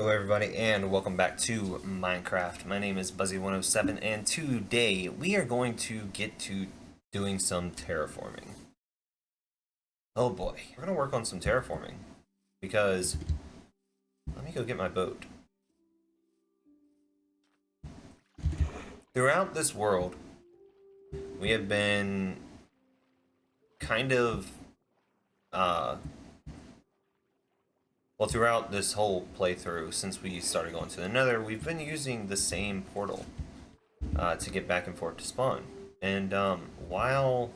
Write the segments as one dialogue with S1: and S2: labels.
S1: Hello everybody and welcome back to Minecraft. My name is Buzzy107 and today we are going to get to doing some terraforming. Oh boy, we're going to work on some terraforming because let me go get my boat. Throughout this world, we have been kind of throughout this whole playthrough, since we started going to the Nether, we've been using the same portal to get back and forth to spawn. And while,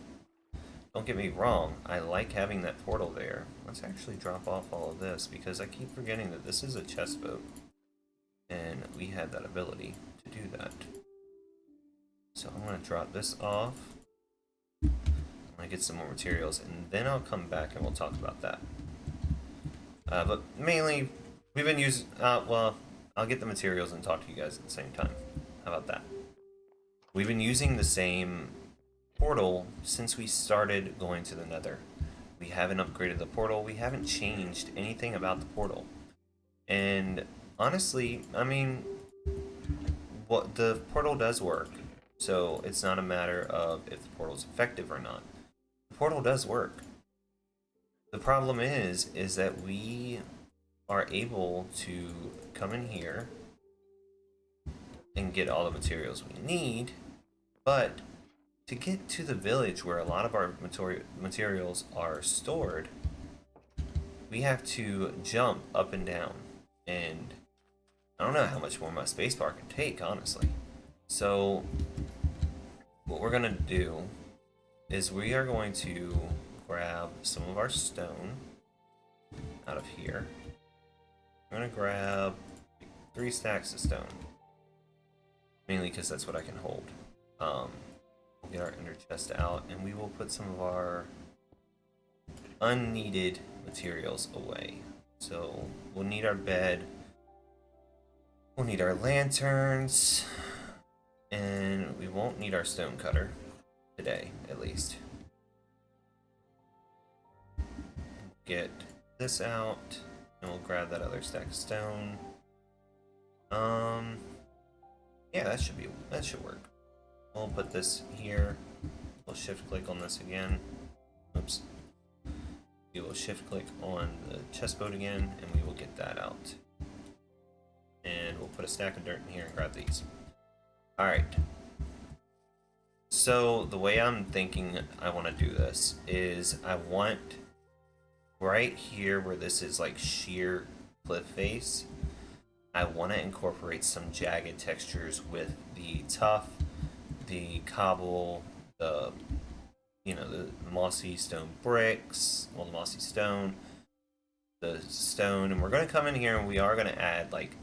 S1: don't get me wrong, I like having that portal there. Let's actually drop off all of this because I keep forgetting that this is a chest boat. And we had that ability to do that. So I'm going to drop this off. I'm going to get some more materials and then I'll come back and we'll talk about that. But mainly, we've been using, well, I'll get the materials and talk to you guys at the same time. How about that? We've been using the same portal since we started going to the Nether. We haven't upgraded the portal. We haven't changed anything about the portal. And honestly, I mean, what the portal does work. So it's not a matter of if the portal is effective or not. The portal does work. The problem is that we are able to come in here and get all the materials we need, but to get to the village where a lot of our materials are stored, we have to jump up and down, and I don't know how much more my spacebar can take, honestly. So what we're gonna do is we are going to grab some of our stone out of here. I'm gonna grab 3 stacks of stone, mainly because that's what I can hold. We'll get our ender chest out and we will put some of our unneeded materials away. So we'll need our bed, we'll need our lanterns, and we won't need our stone cutter today, at least. Get this out and we'll grab that other stack of stone. Yeah, that should work. We'll put this here. We'll shift click on this again. Oops. We will shift click on the chest boat again and we will get that out. And we'll put a stack of dirt in here and grab these. Alright. So the way I'm thinking I want to do this is I want right here where this is like sheer cliff face, I want to incorporate some jagged textures with the tuff, the cobble, the the mossy stone bricks, well, the mossy stone, the stone, and we're going to come in here and we are going to add like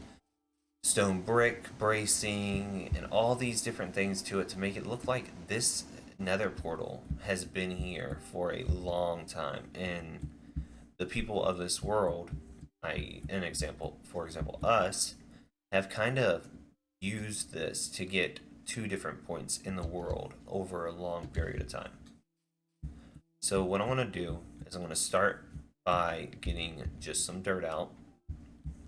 S1: stone brick bracing and all these different things to it to make it look like this nether portal has been here for a long time, and the people of this world, for example, us, have kind of used this to get 2 different points in the world over a long period of time. So what I want to do is I'm going to start by getting just some dirt out,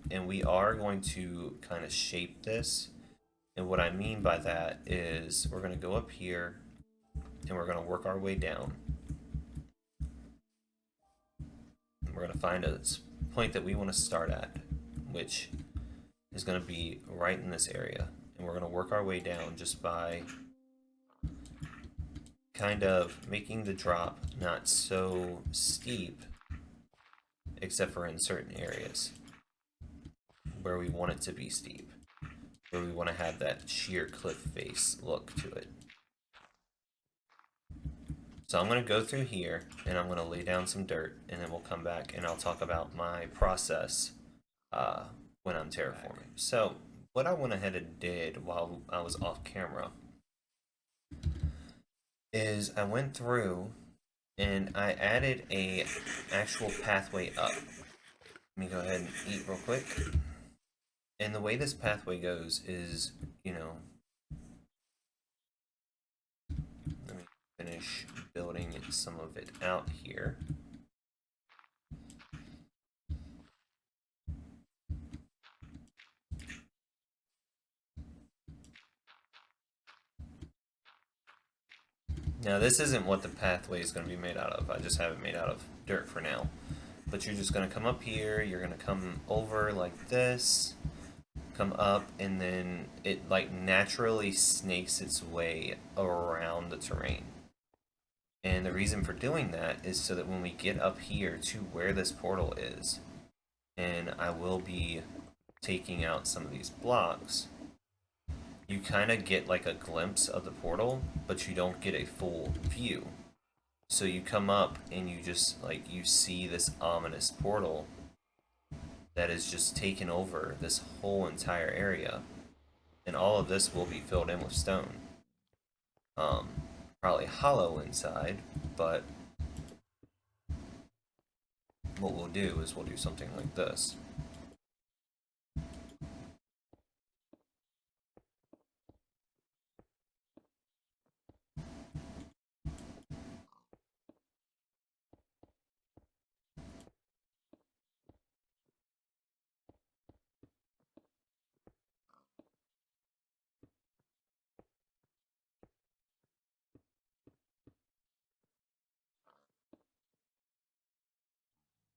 S1: and we are going to kind of shape this. And what I mean by that is we're going to go up here and we're going to work our way down. We're going to find a point that we want to start at, which is going to be right in this area. And we're going to work our way down just by kind of making the drop not so steep, except for in certain areas where we want it to be steep, where we want to have that sheer cliff face look to it. So I'm going to go through here and I'm going to lay down some dirt, and then we'll come back and I'll talk about my process when I'm terraforming. So what I went ahead and did while I was off camera is I went through and I added a actual pathway up. Let me go ahead and eat real quick. And the way this pathway goes is, let me finish building some of it out here. Now this isn't what the pathway is going to be made out of. I just have it made out of dirt for now. But you're just going to come up here, you're going to come over like this, come up, and then it like naturally snakes its way around the terrain. And the reason for doing that is so that when we get up here to where this portal is, and I will be taking out some of these blocks, you kind of get like a glimpse of the portal, but you don't get a full view. So you come up and you just like you see this ominous portal that is just taken over this whole entire area, and all of this will be filled in with stone. Um, Probably hollow inside, but what we'll do is we'll do something like this.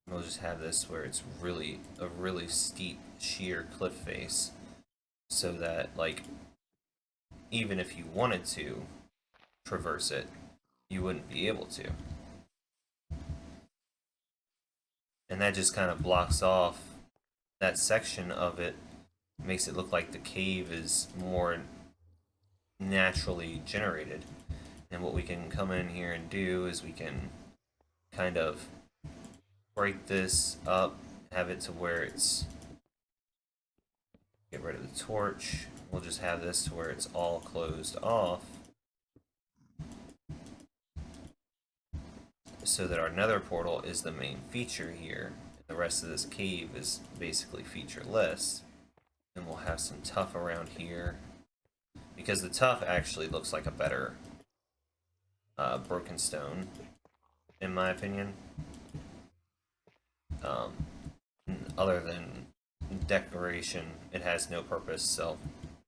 S1: We'll just have this where it's really a really steep, sheer cliff face, so that like even if you wanted to traverse it, you wouldn't be able to. And that just kind of blocks off that section of it, makes it look like the cave is more naturally generated. And what we can come in here and do is we can kind of break this up, have it to where it's, get rid of the torch. We'll just have this to where it's all closed off, so that our nether portal is the main feature here. The rest of this cave is basically featureless. And we'll have some tuff around here, because the tuff actually looks like a better broken stone, in my opinion. Other than decoration, it has no purpose, so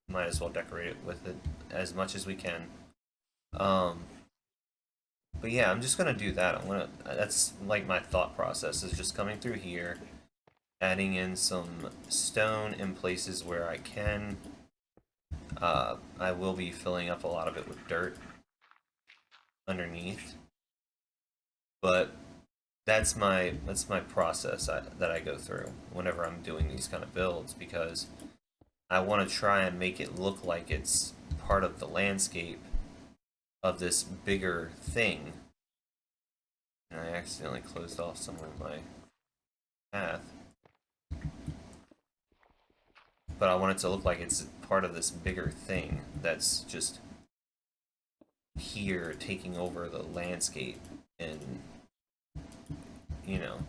S1: might as well decorate it with it as much as we can. But yeah, I'm just gonna do that. That's like my thought process, is just coming through here, adding in some stone in places where I can. I will be filling up a lot of it with dirt underneath, but that's my process that I go through whenever I'm doing these kind of builds, because I want to try and make it look like it's part of the landscape of this bigger thing. And I accidentally closed off some of my path. But I want it to look like it's part of this bigger thing that's just here taking over the landscape, and you know,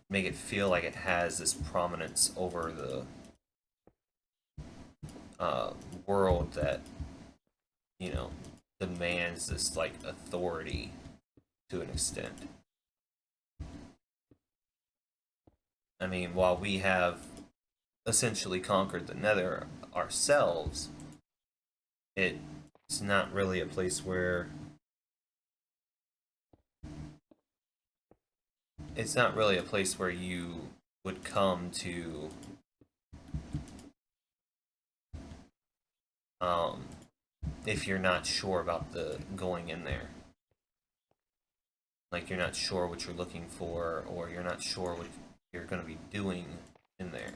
S1: make it feel like it has this prominence over the world that, you know, demands this like authority to an extent. I mean, while we have essentially conquered the Nether ourselves, it's not really a place where you would come to if you're not sure about the going in there. Like, you're not sure what you're looking for, or you're not sure what you're going to be doing in there.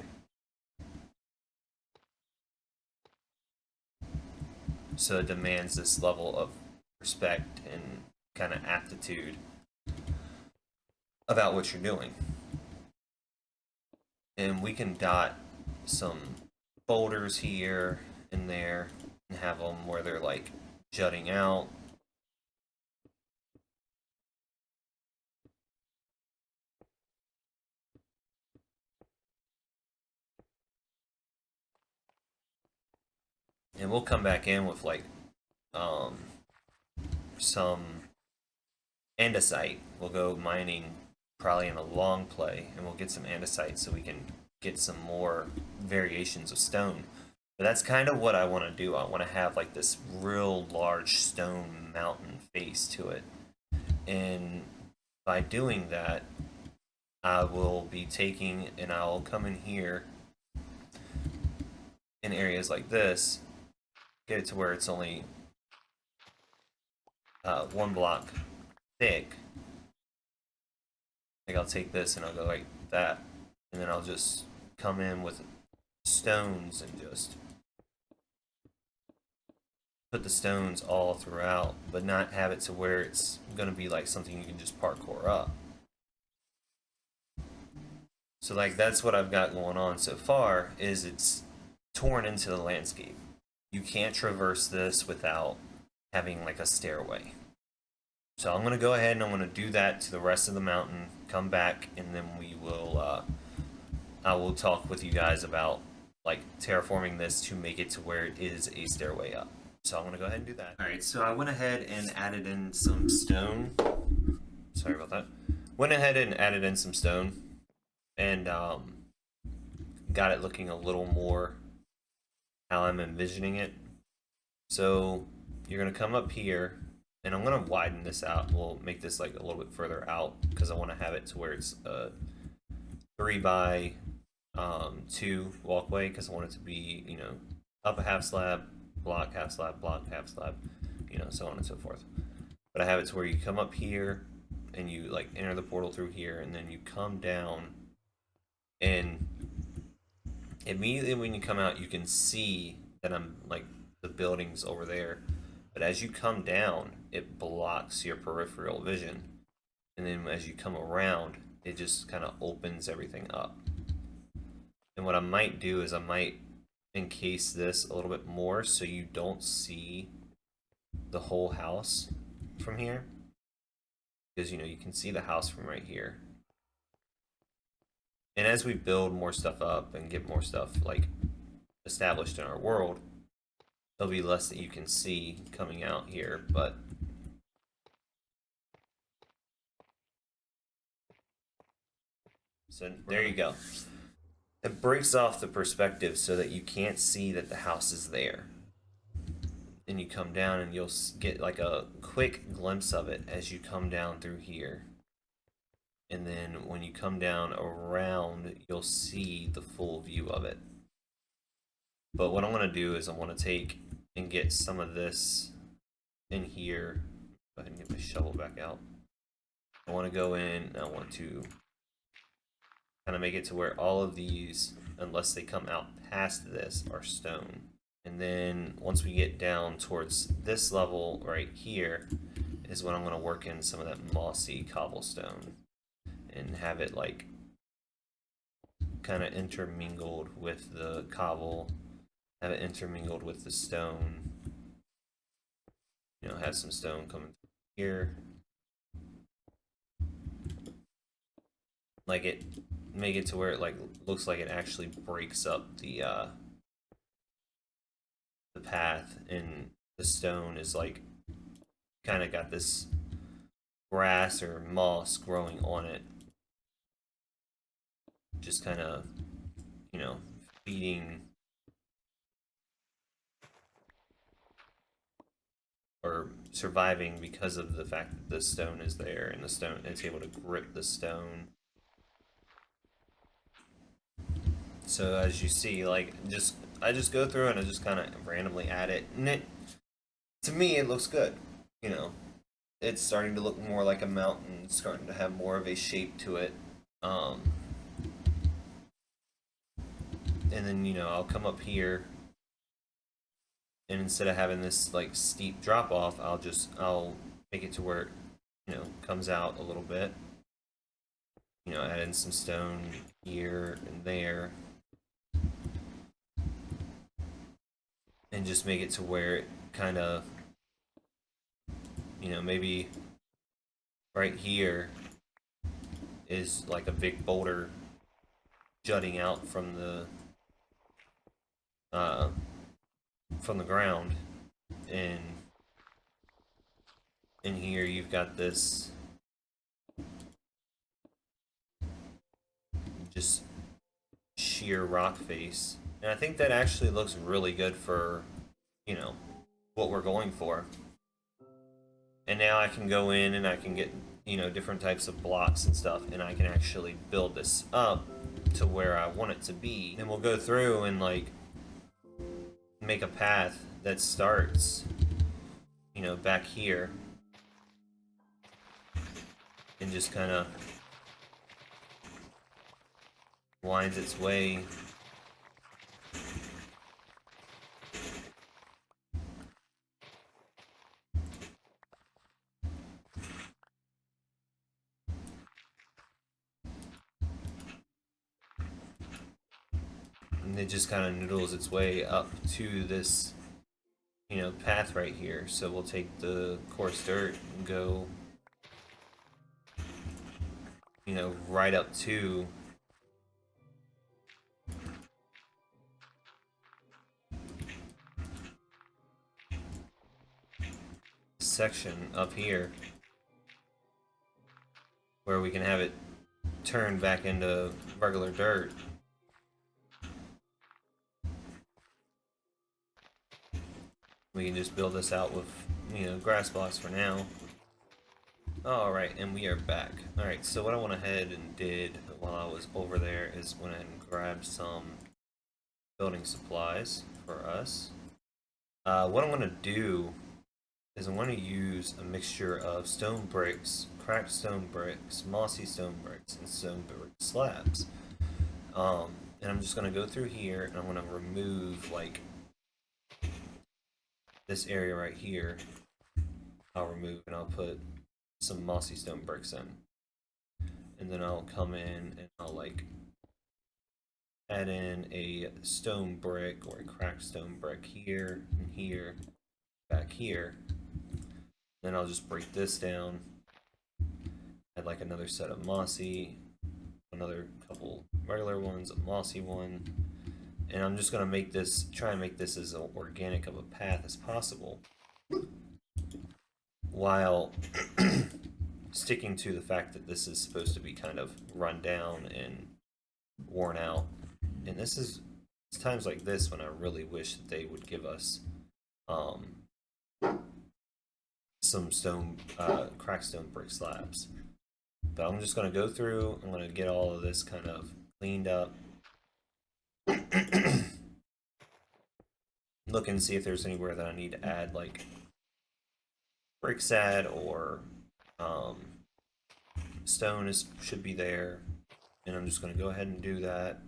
S1: So it demands this level of respect and kind of aptitude about what you're doing. And we can dot some boulders here and there and have them where they're like jutting out. And we'll come back in with like some andesite. We'll go mining probably in a long play, and we'll get some andesite so we can get some more variations of stone. But that's kind of what I want to do. I want to have like this real large stone mountain face to it. And by doing that, I will be taking and I'll come in here in areas like this, get it to where it's only 1 block thick. Like I'll take this and I'll go like that, and then I'll just come in with stones and just put the stones all throughout, but not have it to where it's gonna be like something you can just parkour up. So like that's what I've got going on so far, is it's torn into the landscape. You can't traverse this without having like a stairway. So I'm gonna go ahead and I'm gonna do that to the rest of the mountain, come back, and then we will I will talk with you guys about like terraforming this to make it to where it is a stairway up. So I'm gonna go ahead and do that. Alright, so I went ahead and added in some stone. Sorry about that. Went ahead and added in some stone and got it looking a little more how I'm envisioning it. So you're gonna come up here, and I'm gonna widen this out. We'll make this like a little bit further out because I want to have it to where it's a 3x2 walkway, because I want it to be, you know, up a half slab, block half slab, block half slab, you know, so on and so forth. But I have it to where you come up here and you like enter the portal through here, and then you come down, and immediately when you come out you can see that I'm like the buildings over there, but as you come down it blocks your peripheral vision, and then as you come around it just kind of opens everything up. And what I might do is I might encase this a little bit more so you don't see the whole house from here, because you know you can see the house from right here. And as we build more stuff up and get more stuff like established in our world, there'll be less that you can see coming out here, but so there you go. It breaks off the perspective so that you can't see that the house is there. And you come down and you'll get like a quick glimpse of it as you come down through here. And then when you come down around, you'll see the full view of it. But what I want to do is I want to take and get some of this in here. Go ahead and get my shovel back out. I want to go in and I want to kind of make it to where all of these, unless they come out past this, are stone. And then once we get down towards this level right here is when I'm going to work in some of that mossy cobblestone and have it like kind of intermingled with the cobble, have it intermingled with the stone. You know, have some stone coming here. Like it, make it to where it like looks like it actually breaks up the path, and the stone is like kind of got this grass or moss growing on it, just kind of, you know, feeding or surviving because of the fact that the stone is there, and the stone, it's able to grip the stone. So as you see, like I just go through and I just kind of randomly add it, and it, to me it looks good. You know, it's starting to look more like a mountain, it's starting to have more of a shape to it. And then, you know, I'll come up here, and instead of having this like steep drop off, I'll make it to where it, you know, comes out a little bit. You know, add in some stone here and there, and just make it to where it kind of, you know, maybe right here is like a big boulder jutting out from the ground, and in here you've got this just sheer rock face, And I think that actually looks really good for, you know, what we're going for. And now I can go in and I can get, different types of blocks and stuff, and I can actually build this up to where I want it to be. And we'll go through and like make a path that starts, back here and just kind of winds its way. And it just kind of noodles its way up to this, path right here. So we'll take the coarse dirt and go, right up to section up here where we can have it turn back into regular dirt. We can just build this out with, grass blocks for now. Alright, and we are back. Alright, so what I went ahead and did while I was over there is went ahead and grabbed some building supplies for us. What I'm going to do is I'm going to use a mixture of stone bricks, cracked stone bricks, mossy stone bricks, and stone brick slabs. And I'm just going to go through here and I'm going to remove like this area right here. I'll remove and I'll put some mossy stone bricks in. And then I'll come in and I'll like add in a stone brick or a cracked stone brick here and here, back here. Then I'll just break this down, add like another set of mossy, another couple regular ones, a mossy one, and I'm just gonna make this, try and make this as organic of a path as possible, while sticking to the fact that this is supposed to be kind of run down and worn out. And this is, it's times like this when I really wish that they would give us some stone, cracked stone brick slabs. But I'm just going to go through, I'm going to get all of this kind of cleaned up. Look and see if there's anywhere that I need to add like brick sad or stone should be there. And I'm just going to go ahead and do that.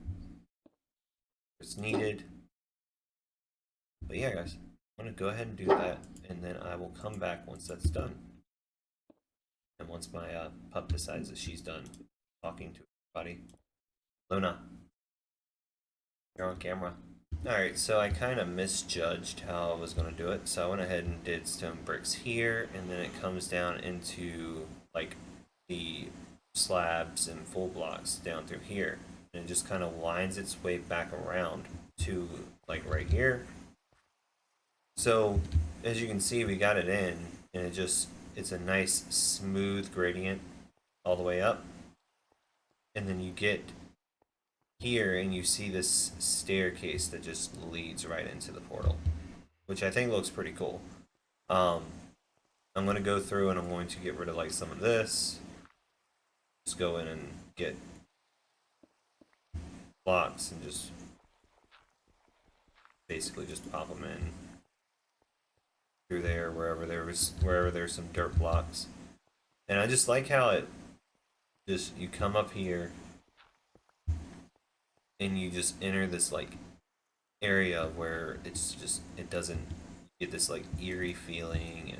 S1: It's needed. But yeah, guys, I'm going to go ahead and do that, and then I will come back once that's done. And once my pup decides that she's done talking to everybody. Luna, you're on camera. Alright, so I kind of misjudged how I was going to do it, so I went ahead and did stone bricks here, and then it comes down into like the slabs and full blocks down through here. And it just kind of winds its way back around to like right here. So as you can see, we got it in, and it's a nice smooth gradient all the way up. And then you get here and you see this staircase that just leads right into the portal, which I think looks pretty cool. I'm going to go through and I'm going to get rid of like some of this. Just go in and get blocks and just basically just pop them in through there wherever there's some dirt blocks. And I just like how it just, you come up here and you just enter this like area where it's just, it doesn't get this like eerie feeling,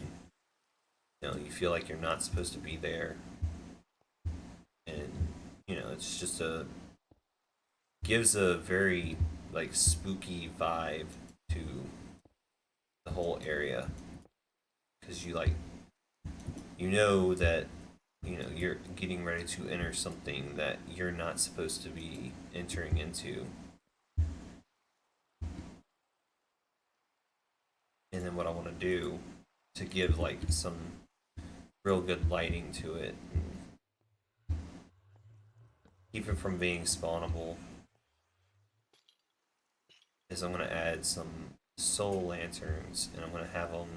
S1: and you feel like you're not supposed to be there. And it's just gives a very like spooky vibe to the whole area, because you know that you're getting ready to enter something that you're not supposed to be entering into. And then what I want to do to give like some real good lighting to it and keep it from being spawnable is I'm gonna add some soul lanterns, and I'm gonna have them,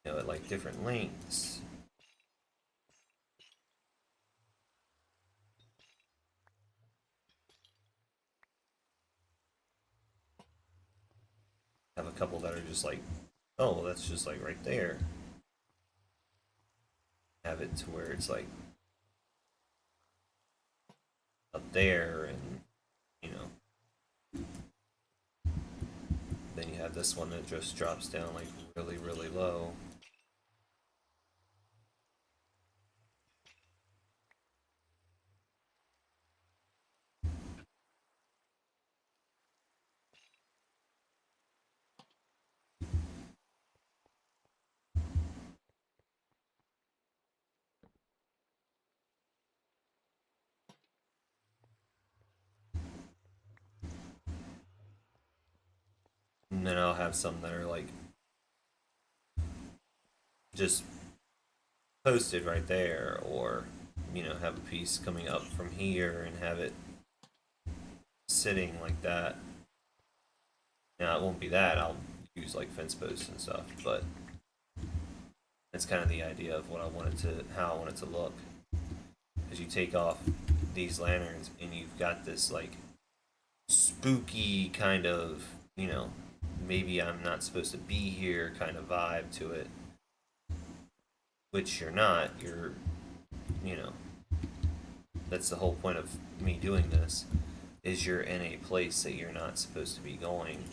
S1: at like different lengths. Have a couple that are just like, oh, well, that's just like right there. Have it to where it's like up there, and you know, then you have this one that just drops down like really, really low. And then I'll have some that are like just posted right there, or have a piece coming up from here and have it sitting like that. Now it won't be that. I'll use like fence posts and stuff, but that's kind of the idea of what I wanted to, how I want it to look. Because you take off these lanterns and you've got this like spooky kind of, maybe I'm not supposed to be here kind of vibe to it. Which you're not. You're, you know, that's the whole point of me doing this, is you're in a place that you're not supposed to be going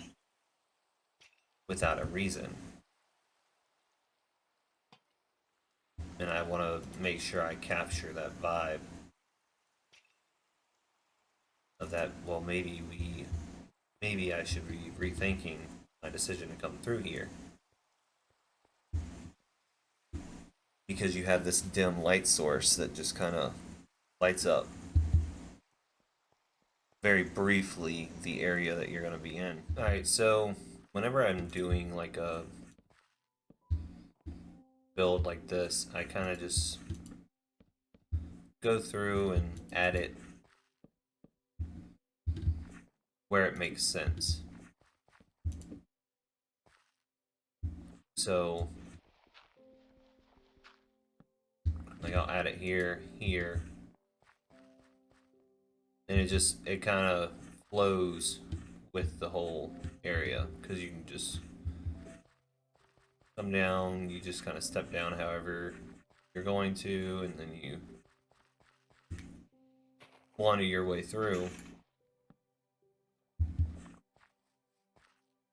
S1: without a reason. And I want to make sure I capture that vibe of that, well, maybe I should be rethinking my decision to come through here. Because you have this dim light source that just kind of lights up very briefly the area that you're going to be in. Alright, so whenever I'm doing like a build like this, I kind of just go through and add it where it makes sense. So, like I'll add it here, here, and it kind of flows with the whole area, because you can just come down, you just kind of step down however you're going to, and then you wander your way through,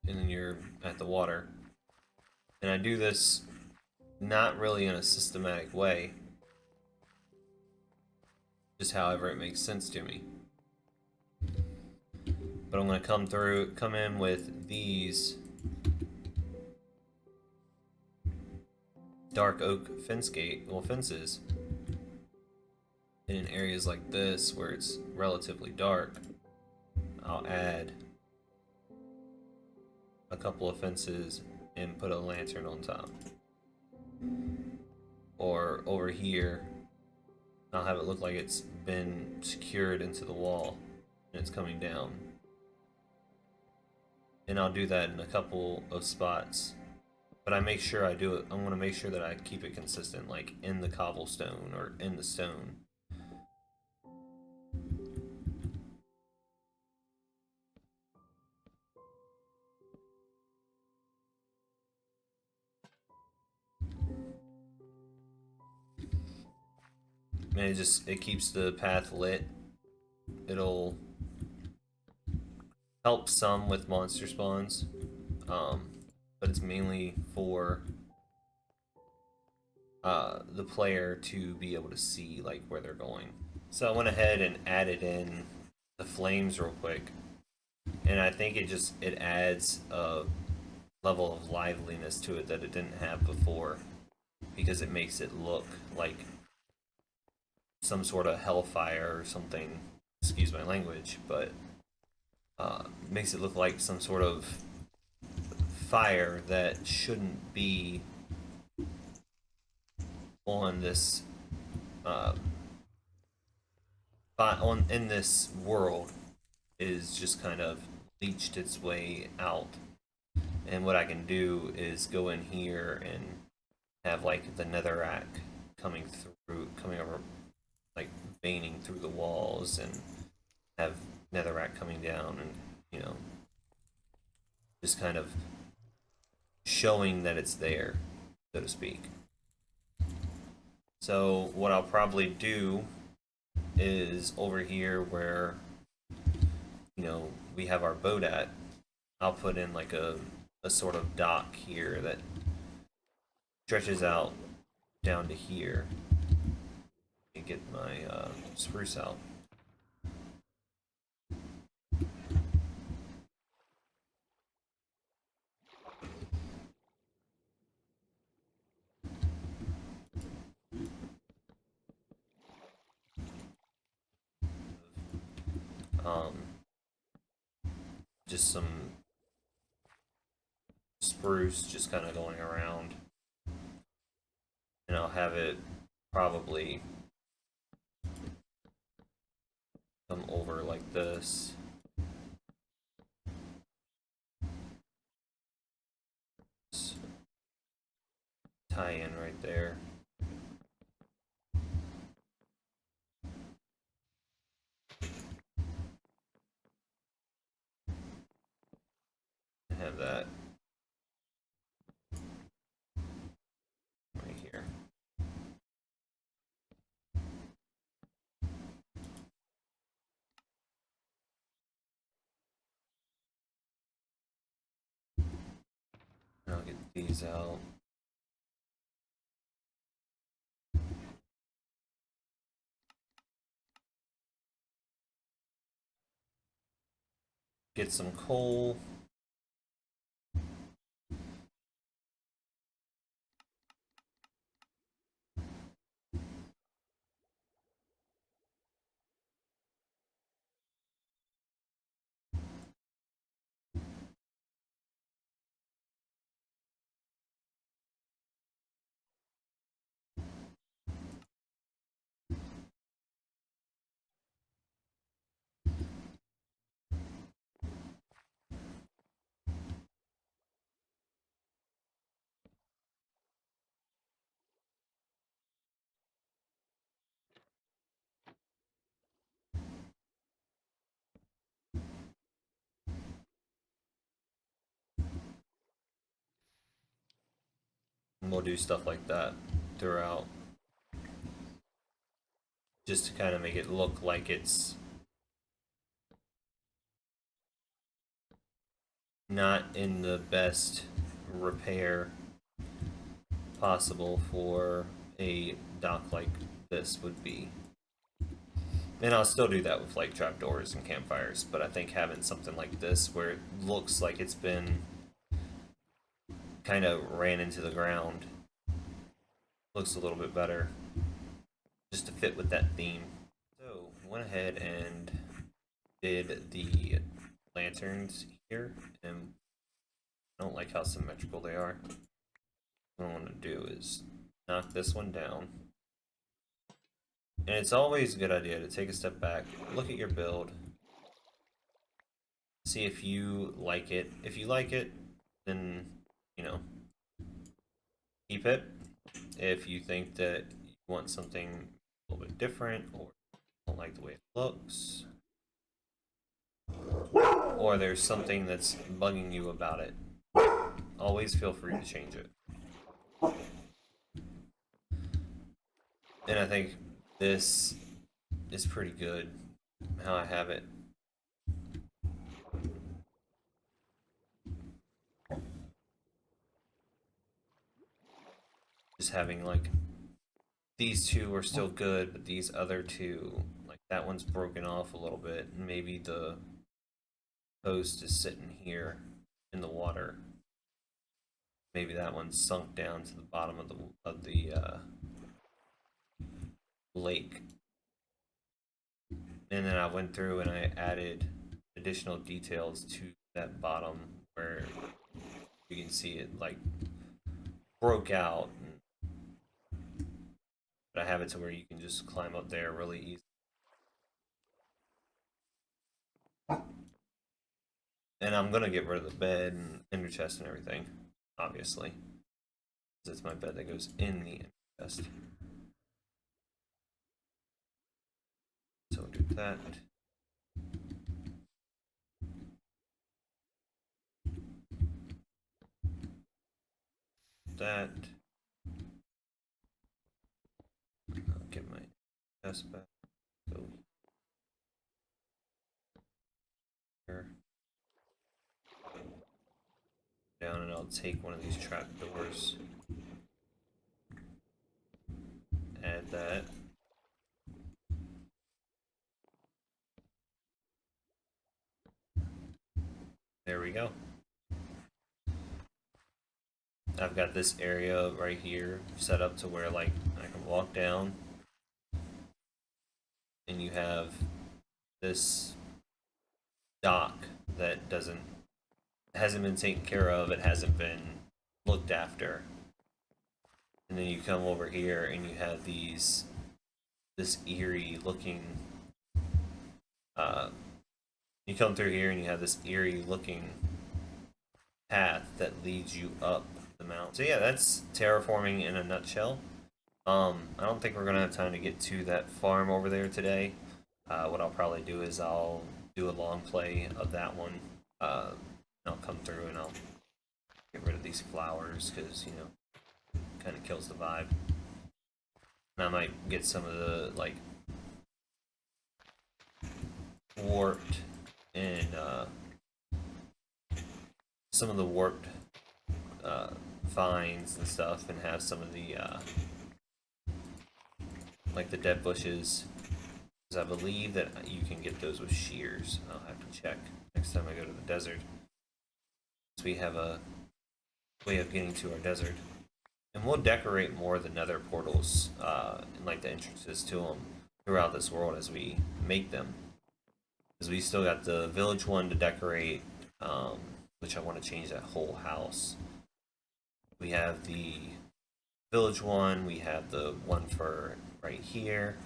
S1: and then you're at the water. And I do this not really in a systematic way, just however it makes sense to me. But I'm going to come in with these dark oak fences in areas like this where it's relatively dark. I'll add a couple of fences and put a lantern on top. Or over here, I'll have it look like it's been secured into the wall and it's coming down. And I'll do that in a couple of spots. But I make sure I do it, I'm going to make sure that I keep it consistent, like in the cobblestone or in the stone. And it keeps the path lit. It'll help some with monster spawns, but it's mainly for the player to be able to see like where they're going. So I went ahead and added in the flames real quick, and I think it adds a level of liveliness to it that it didn't have before, because it makes it look like some sort of hellfire or something. Excuse my language, but makes it look like some sort of fire that shouldn't be on this in this world, is just kind of leached its way out. And what I can do is go in here and have like the netherrack coming over, like veining through the walls, and have netherrack coming down, and you know, just kind of showing that it's there, so to speak. So what I'll probably do is over here where we have our boat at, I'll put in like a sort of dock here that stretches out down to here and get my spruce out. Um, just some spruce just kind of going around, and I'll have it probably come over like this. Tie in right there. Have that right here. And I'll get these out. Get some coal. And we'll do stuff like that throughout, just to kind of make it look like it's not in the best repair possible for a dock like this would be. And I'll still do that with like trapdoors and campfires, but I think having something like this where it looks like it's been kind of ran into the ground looks a little bit better, just to fit with that theme. So went ahead and did the lanterns here, and I don't like how symmetrical they are. What I want to do is knock this one down. And it's always a good idea to take a step back, look at your build, see if you like it. If you like it, then, you know, keep it. If you think that you want something a little bit different, or don't like the way it looks, or there's something that's bugging you about it, always feel free to change it. And I think this is pretty good how I have it. Just having like these two are still good, but these other two, like that one's broken off a little bit, and maybe the post is sitting here in the water. Maybe that one's sunk down to the bottom of the lake. And then I went through and I added additional details to that bottom where you can see it like broke out. But I have it to where you can just climb up there really easy. And I'm gonna get rid of the bed and ender chest and everything, obviously. Because it's my bed that goes in the ender chest. So we'll do that. That. I'll get my chest back. Go here. Down, and I'll take one of these trapdoors. Add that. There we go. I've got this area right here set up to where like I can walk down and you have this dock that hasn't been taken care of, it hasn't been looked after. And then you come over here and you have this eerie looking you come through here and you have this eerie looking path that leads you up the mountain. So yeah, that's terraforming in a nutshell. I don't think we're gonna have time to get to that farm over there today. What I'll probably do is I'll do a long play of that one. I'll come through and I'll get rid of these flowers because, you know, kind of kills the vibe. And I might get some of the, like, warped and, some of the warped, vines and stuff and have some of the, like the dead bushes. Because I believe that you can get those with shears. I'll have to check next time I go to the desert. So we have a way of getting to our desert. And we'll decorate more of the nether portals and like the entrances to them throughout this world as we make them. Because we still got the village one to decorate, which I want to change that whole house. We have the village one, we have the one for right here,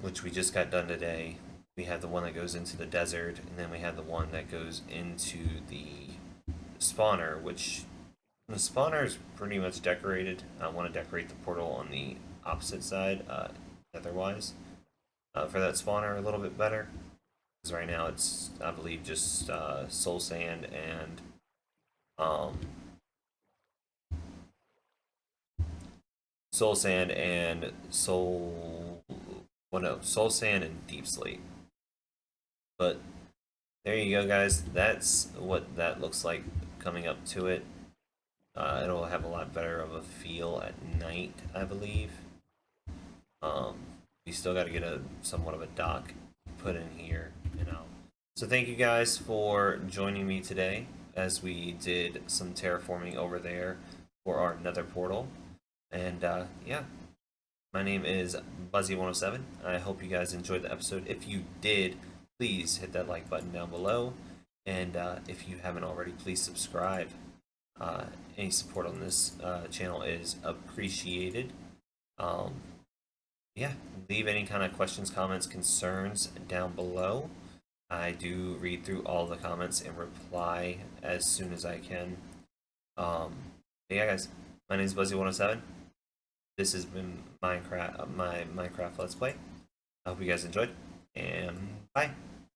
S1: which we just got done today. We have the one that goes into the desert, and then we have the one that goes into the spawner, which the spawner is pretty much decorated. I want to decorate the portal on the opposite side, netherwise, for that spawner a little bit better. Because right now it's, I believe, just soul sand and soul sand and soul sand and deep slate. But there you go, guys. That's what that looks like coming up to it. It'll have a lot better of a feel at night, I believe. We still got to get a somewhat of a dock put in here, you know. So thank you guys for joining me today as we did some terraforming over there for our nether portal. And yeah, my name is Buzzy107. I hope you guys enjoyed the episode. If you did, please hit that like button down below. And if you haven't already, please subscribe. Any support on this channel is appreciated. Yeah, leave any kind of questions, comments, concerns down below. I do read through all the comments and reply as soon as I can. Yeah, guys, my name is Buzzy107. This has been my Minecraft Let's Play. I hope you guys enjoyed, and bye.